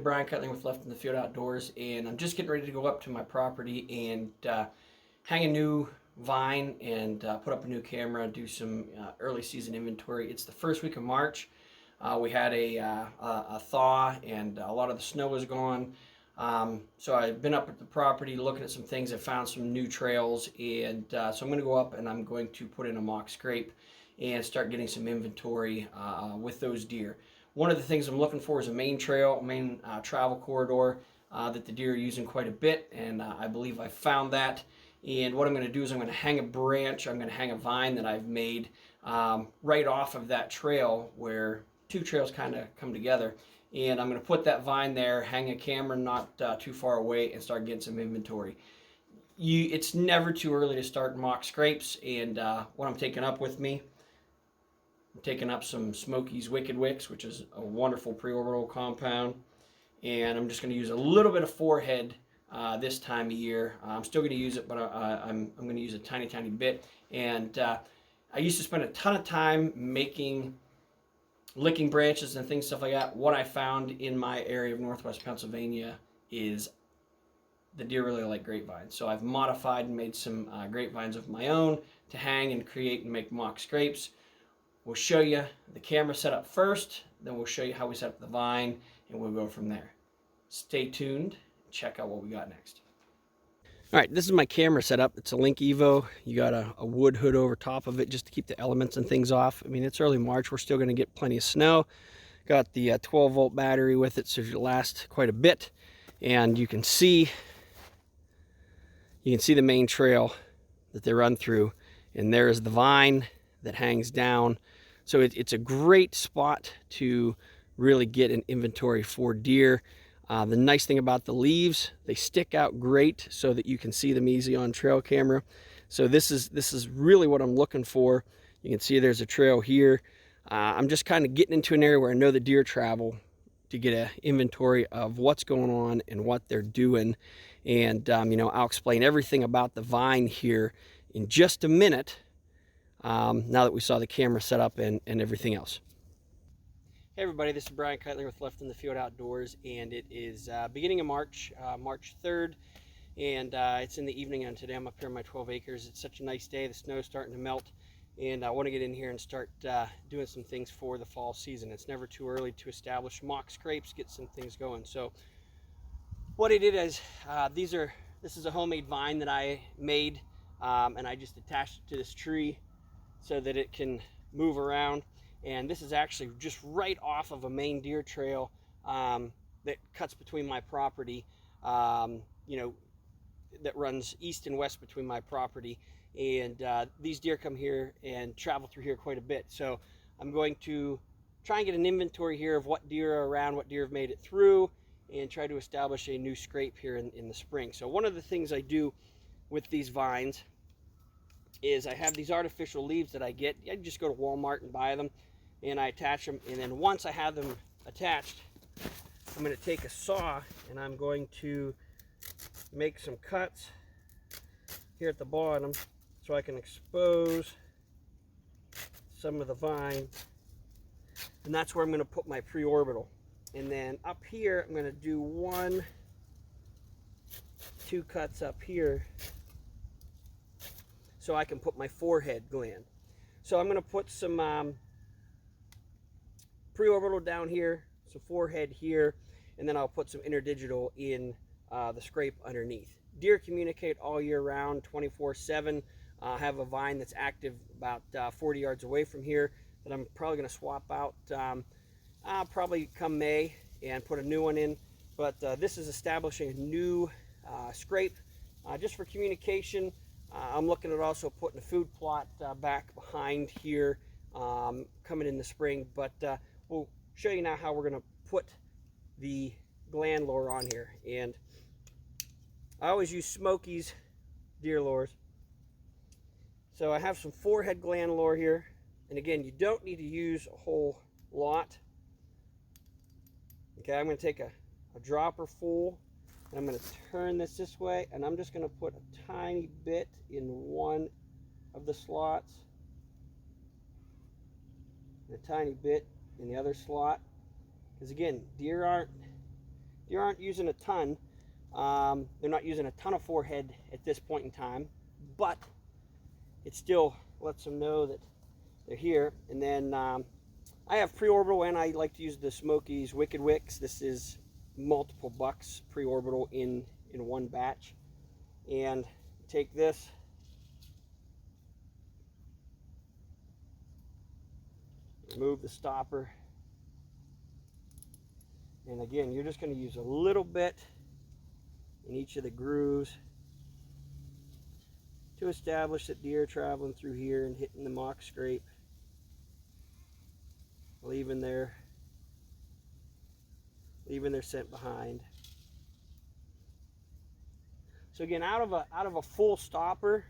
Brian Cutling with Left in the Field Outdoors, and I'm just getting ready to go up to my property and hang a new vine and put up a new camera, do some early season inventory. It's the first week of March. We had a thaw and a lot of the snow was gone. So I've been up at the property looking at some things. I found some new trails, and so I'm going to go up and I'm going to put in a mock scrape and start getting some inventory with those deer. One of the things I'm looking for is a main trail, main travel corridor that the deer are using quite a bit, and I believe I found that. And what I'm going to do is I'm going to hang a branch, I'm going to hang a vine that I've made right off of that trail where two trails kind of come together. And I'm going to put that vine there, hang a camera not too far away, and start getting some inventory. It's never too early to start mock scrapes, and what I'm taking up with me, I'm taking up some Smokey's Wicked Wicks, which is a wonderful PreOrbital compound, and I'm just going to use a little bit of forehead this time of year. I'm still going to use it, but I'm going to use a tiny bit. And I used to spend a ton of time licking branches and things, stuff like that. What I found in my area of northwest Pennsylvania is the deer really like grapevines. So I've modified and made some grapevines of my own to hang and create and make mock scrapes. We'll show you the camera setup first, then we'll show you how we set up the vine, and we'll go from there. Stay tuned and check out what we got next. All right, this is my camera setup. It's a Link Evo. You got a wood hood over top of it just to keep the elements and things off. I mean, it's early March. We're still going to get plenty of snow. Got the 12-volt battery with it, so it'll last quite a bit. And you can see the main trail that they run through, and there's the vine that hangs down. So it's a great spot to really get an inventory for deer. The nice thing about the leaves, they stick out great so that you can see them easy on trail camera. So this is really what I'm looking for. You can see there's a trail here. I'm just kind of getting into an area where I know the deer travel to get an inventory of what's going on and what they're doing. And you know, I'll explain everything about the vine here in just a minute. Now that we saw the camera set up and everything else. Hey everybody, this is Brian Cutler with Left in the Field Outdoors, and it is beginning of March, March 3rd, and it's in the evening, and today I'm up here on my 12 acres. It's such a nice day, the snow's starting to melt, and I want to get in here and start doing some things for the fall season. It's never too early to establish mock scrapes, get some things going. So what I did is, this is a homemade vine that I made, and I just attached it to this tree so that it can move around. And this is actually just right off of a main deer trail that cuts between my property, you know, that runs east and west between my property. And these deer come here and travel through here quite a bit. So I'm going to try and get an inventory here of what deer are around, what deer have made it through, and try to establish a new scrape here in the spring. So one of the things I do with these vines is I have these artificial leaves that I get. I just go to Walmart and buy them, and I attach them. And then once I have them attached, I'm going to take a saw and I'm going to make some cuts here at the bottom so I can expose some of the vine. And that's where I'm going to put my PreOrbital. And then up here, I'm going to do two cuts up here so I can put my forehead gland. So I'm going to put some PreOrbital down here, some forehead here, and then I'll put some Interdigital in the scrape underneath. Deer communicate all year round, 24/7. I have a vine that's active about 40 yards away from here that I'm probably going to swap out probably come May and put a new one in. But this is establishing a new scrape just for communication. I'm looking at also putting a food plot back behind here coming in the spring, but we'll show you now how we're going to put the gland lure on here. And I always use Smokey's deer lures. So I have some forehead gland lure here, and again, you don't need to use a whole lot. Okay, I'm going to take a dropper full, and I'm going to turn this way, and I'm just going to put a tiny bit in one of the slots, and a tiny bit in the other slot. Because again, deer aren't deer aren't using a ton. They're not using a ton of forehead at this point in time, but it still lets them know that they're here. And then I have PreOrbital, and I like to use the Smokey's Wicked Wicks. This is multiple bucks PreOrbital in one batch. And take this, remove the stopper, and again, you're just going to use a little bit in each of the grooves to establish that deer traveling through here and hitting the mock scrape, leaving their scent behind. So again, out of a full stopper,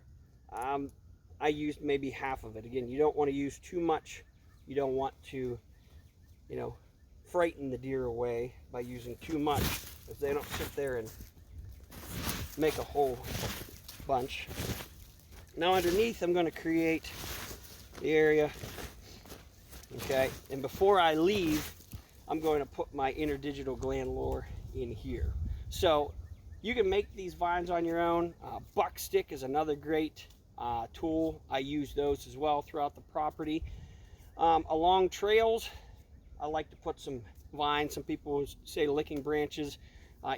I used maybe half of it. Again, you don't want to use too much. You don't want to, frighten the deer away by using too much, if they don't sit there and make a whole bunch. Now underneath, I'm going to create the area. Okay, and before I leave, I'm going to put my Interdigital gland lure in here. So you can make these vines on your own. Buck stick is another great tool. I use those as well throughout the property. Along trails, I like to put some vines. Some people say licking branches.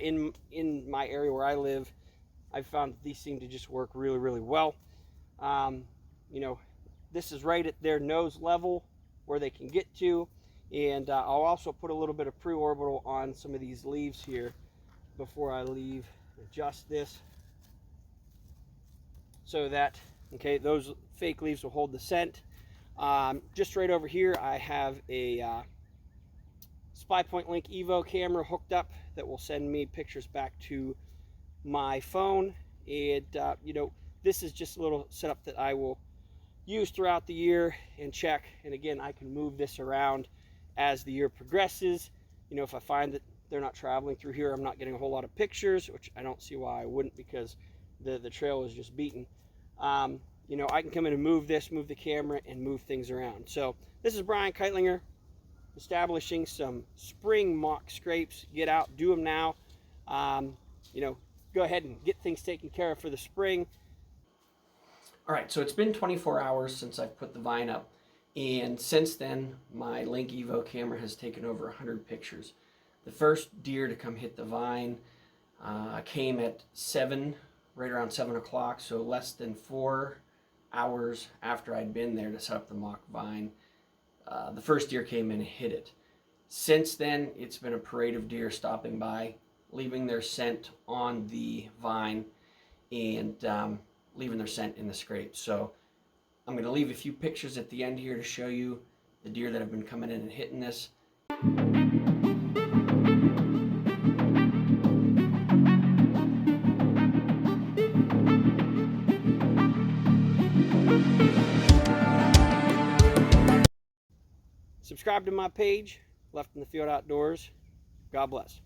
In my area where I live, I've found that these seem to just work really, really well. This is right at their nose level where they can get to. And I'll also put a little bit of PreOrbital on some of these leaves here before I leave. Adjust this so that, okay, those fake leaves will hold the scent. Just right over here, I have a SpyPoint Link Evo camera hooked up that will send me pictures back to my phone. And this is just a little setup that I will use throughout the year and check. And again, I can move this around as the year progresses. If I find that they're not traveling through here, I'm not getting a whole lot of pictures, which I don't see why I wouldn't, because the trail is just beaten. I can come in and move the camera and move things around. So this is Brian Keitlinger, establishing some spring mock scrapes. Get out, do them now. Go ahead and get things taken care of for the spring. All right, so it's been 24 hours since I've put the vine up, and since then my Link Evo camera has taken over 100 pictures. The first deer to come hit the vine came at right around 7 o'clock, so less than 4 hours after I'd been there to set up the mock vine. The first deer came in and hit it. Since then, it's been a parade of deer stopping by, leaving their scent on the vine, and leaving their scent in the scrape. So I'm going to leave a few pictures at the end here to show you the deer that have been coming in and hitting this. Subscribe to my page, Left in the Field Outdoors. God bless.